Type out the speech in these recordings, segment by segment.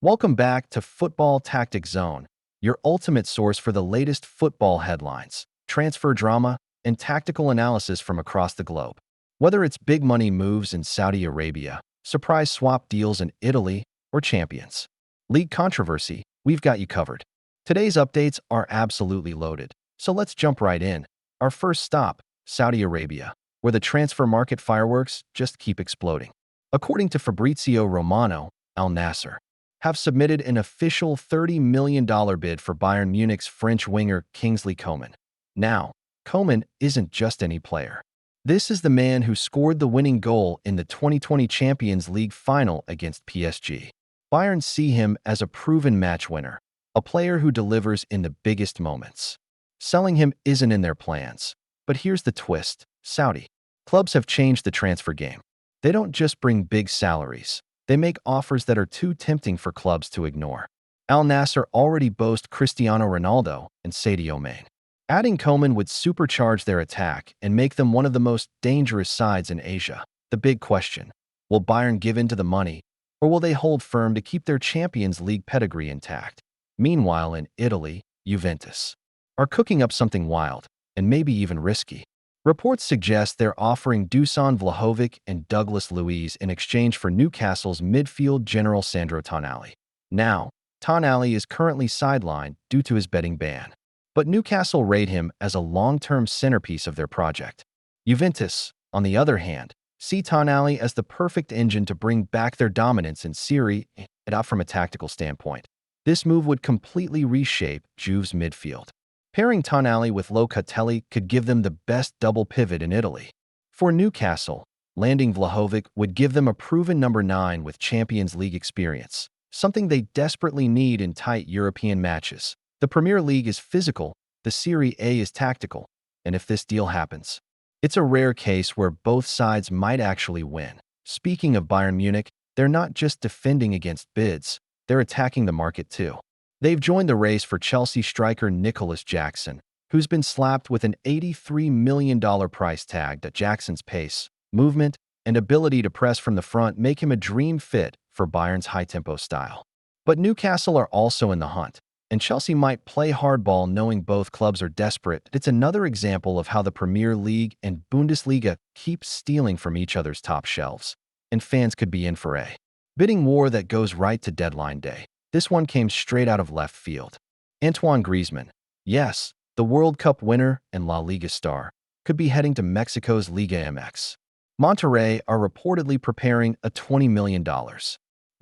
Welcome back to Football Tactic Zone, your ultimate source for the latest football headlines, transfer drama, and tactical analysis from across the globe. Whether it's big money moves in Saudi Arabia, surprise swap deals in Italy, or champions league controversy, we've got you covered. Today's updates are absolutely loaded, so let's jump right in. Our first stop, Saudi Arabia, where the transfer market fireworks just keep exploding. According to Fabrizio Romano, Al Nassr have submitted an official $30 million bid for Bayern Munich's French winger Kingsley Coman. Now, Coman isn't just any player. This is the man who scored the winning goal in the 2020 Champions League final against PSG. Bayern see him as a proven match winner, a player who delivers in the biggest moments. Selling him isn't in their plans. But here's the twist: Saudi clubs have changed the transfer game. They don't just bring big salaries. They make offers that are too tempting for clubs to ignore. Al Nassr already boast Cristiano Ronaldo and Sadio Mane. Adding Coman would supercharge their attack and make them one of the most dangerous sides in Asia. The big question: will Bayern give in to the money, or will they hold firm to keep their Champions League pedigree intact? Meanwhile, in Italy, Juventus are cooking up something wild and maybe even risky. Reports suggest they're offering Dusan Vlahovic and Douglas Luiz in exchange for Newcastle's midfield general Sandro Tonali. Now, Tonali is currently sidelined due to his betting ban, but Newcastle rate him as a long-term centerpiece of their project. Juventus, on the other hand, see Tonali as the perfect engine to bring back their dominance in Serie A from a tactical standpoint. This move would completely reshape Juve's midfield. Pairing Tonali with Locatelli could give them the best double pivot in Italy. For Newcastle, landing Vlahovic would give them a proven number 9 with Champions League experience, something they desperately need in tight European matches. The Premier League is physical, the Serie A is tactical, and if this deal happens, it's a rare case where both sides might actually win. Speaking of Bayern Munich, they're not just defending against bids, they're attacking the market too. They've joined the race for Chelsea striker Nicholas Jackson, who's been slapped with an $83 million price tag. That Jackson's pace, movement, and ability to press from the front make him a dream fit for Bayern's high-tempo style. But Newcastle are also in the hunt, and Chelsea might play hardball knowing both clubs are desperate. It's another example of how the Premier League and Bundesliga keep stealing from each other's top shelves, and fans could be in for a bidding war that goes right to deadline day. This one came straight out of left field. Antoine Griezmann, yes, the World Cup winner and La Liga star, could be heading to Mexico's Liga MX. Monterrey are reportedly preparing a $20 million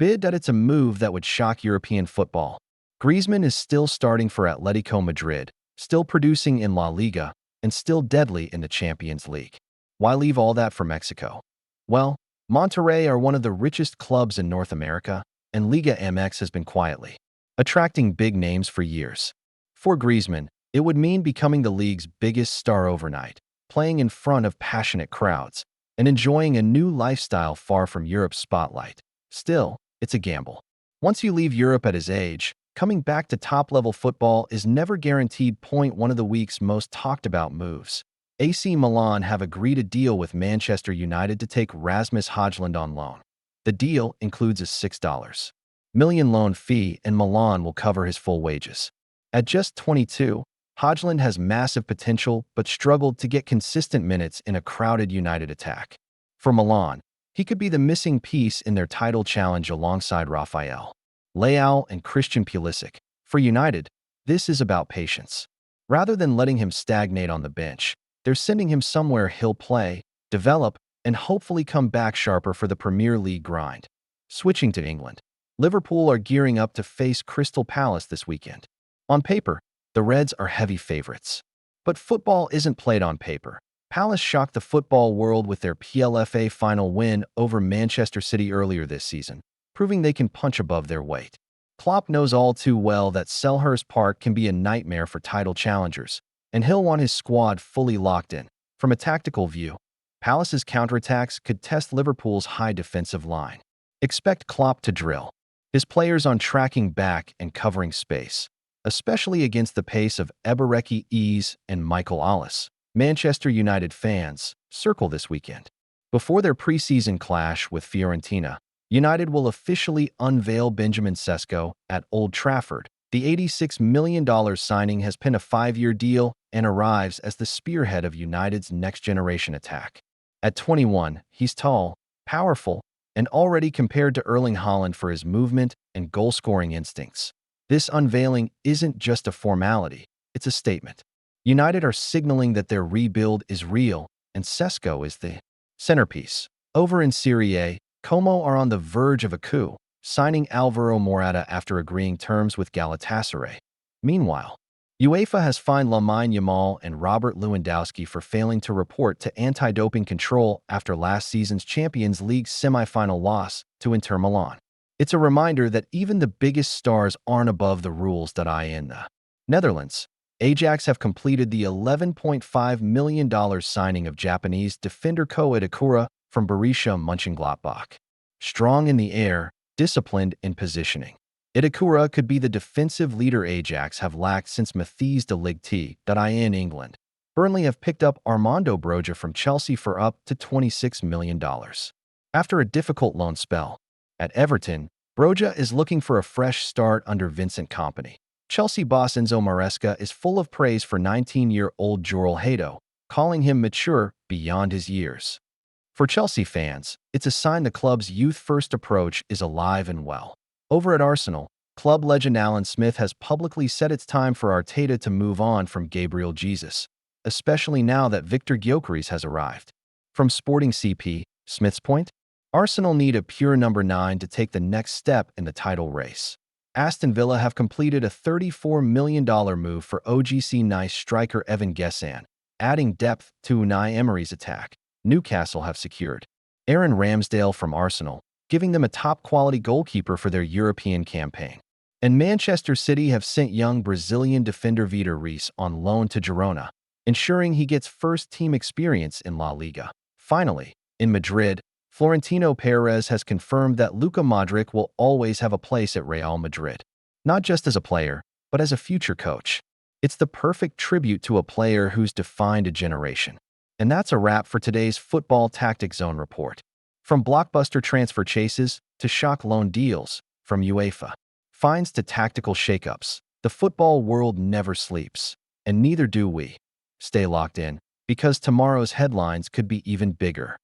bid. That it's a move that would shock European football. Griezmann is still starting for Atletico Madrid, still producing in La Liga, and still deadly in the Champions League. Why leave all that for Mexico? Well, Monterrey are one of the richest clubs in North America, and Liga MX has been quietly attracting big names for years. For Griezmann, it would mean becoming the league's biggest star overnight, playing in front of passionate crowds, and enjoying a new lifestyle far from Europe's spotlight. Still, it's a gamble. Once you leave Europe at his age, coming back to top-level football is never guaranteed. One of the week's most talked-about moves. AC Milan have agreed a deal with Manchester United to take Rasmus Højlund on loan. The deal includes a $6 million loan fee, and Milan will cover his full wages. At just 22, Højlund has massive potential but struggled to get consistent minutes in a crowded United attack. For Milan, he could be the missing piece in their title challenge alongside Rafael Leao and Christian Pulisic. For United, this is about patience. Rather than letting him stagnate on the bench, they're sending him somewhere he'll play, develop, and hopefully come back sharper for the Premier League grind. Switching to England, Liverpool are gearing up to face Crystal Palace this weekend. On paper, the Reds are heavy favorites. But football isn't played on paper. Palace shocked the football world with their PLFA final win over Manchester City earlier this season, proving they can punch above their weight. Klopp knows all too well that Selhurst Park can be a nightmare for title challengers, and he'll want his squad fully locked in. From a tactical view, Palace's counterattacks could test Liverpool's high defensive line. Expect Klopp to drill his players on tracking back and covering space, especially against the pace of Ebereki Eze and Michael Ollis. Manchester United fans circle this weekend. Before their preseason clash with Fiorentina, United will officially unveil Benjamin Sesko at Old Trafford. The $86 million signing has pinned a 5-year deal and arrives as the spearhead of United's next-generation attack. At 21, he's tall, powerful, and already compared to Erling Haaland for his movement and goal-scoring instincts. This unveiling isn't just a formality, it's a statement. United are signaling that their rebuild is real, and Sesko is the centerpiece. Over in Serie A, Como are on the verge of a coup, signing Alvaro Morata after agreeing terms with Galatasaray. Meanwhile, UEFA has fined Lamine Yamal and Robert Lewandowski for failing to report to anti-doping control after last season's Champions League semi-final loss to Inter Milan. It's a reminder that even the biggest stars aren't above the rules. In the Netherlands, Ajax have completed the $11.5 million signing of Japanese defender Ko Itakura from Borussia Mönchengladbach. Strong in the air, disciplined in positioning, Itakura could be the defensive leader Ajax have lacked since Matthijs de Ligt. In England, Burnley have picked up Armando Broja from Chelsea for up to $26 million. After a difficult loan spell at Everton, Broja is looking for a fresh start under Vincent Kompany. Chelsea boss Enzo Maresca is full of praise for 19-year-old Joel Hato, calling him mature beyond his years. For Chelsea fans, it's a sign the club's youth-first approach is alive and well. Over at Arsenal, club legend Alan Smith has publicly said it's time for Arteta to move on from Gabriel Jesus, especially now that Victor Gyökeres has arrived. From Sporting CP, Smith's point, Arsenal need a pure number 9 to take the next step in the title race. Aston Villa have completed a $34 million move for OGC Nice striker Evan Gessan, adding depth to Unai Emery's attack. Newcastle have secured Aaron Ramsdale from Arsenal, giving them a top-quality goalkeeper for their European campaign. And Manchester City have sent young Brazilian defender Vitor Reis on loan to Girona, ensuring he gets first-team experience in La Liga. Finally, in Madrid, Florentino Perez has confirmed that Luka Modric will always have a place at Real Madrid, not just as a player, but as a future coach. It's the perfect tribute to a player who's defined a generation. And that's a wrap for today's Football Tactic Zone report. From blockbuster transfer chases to shock loan deals, from UEFA fines to tactical shakeups, the football world never sleeps, and neither do we. Stay locked in, because tomorrow's headlines could be even bigger.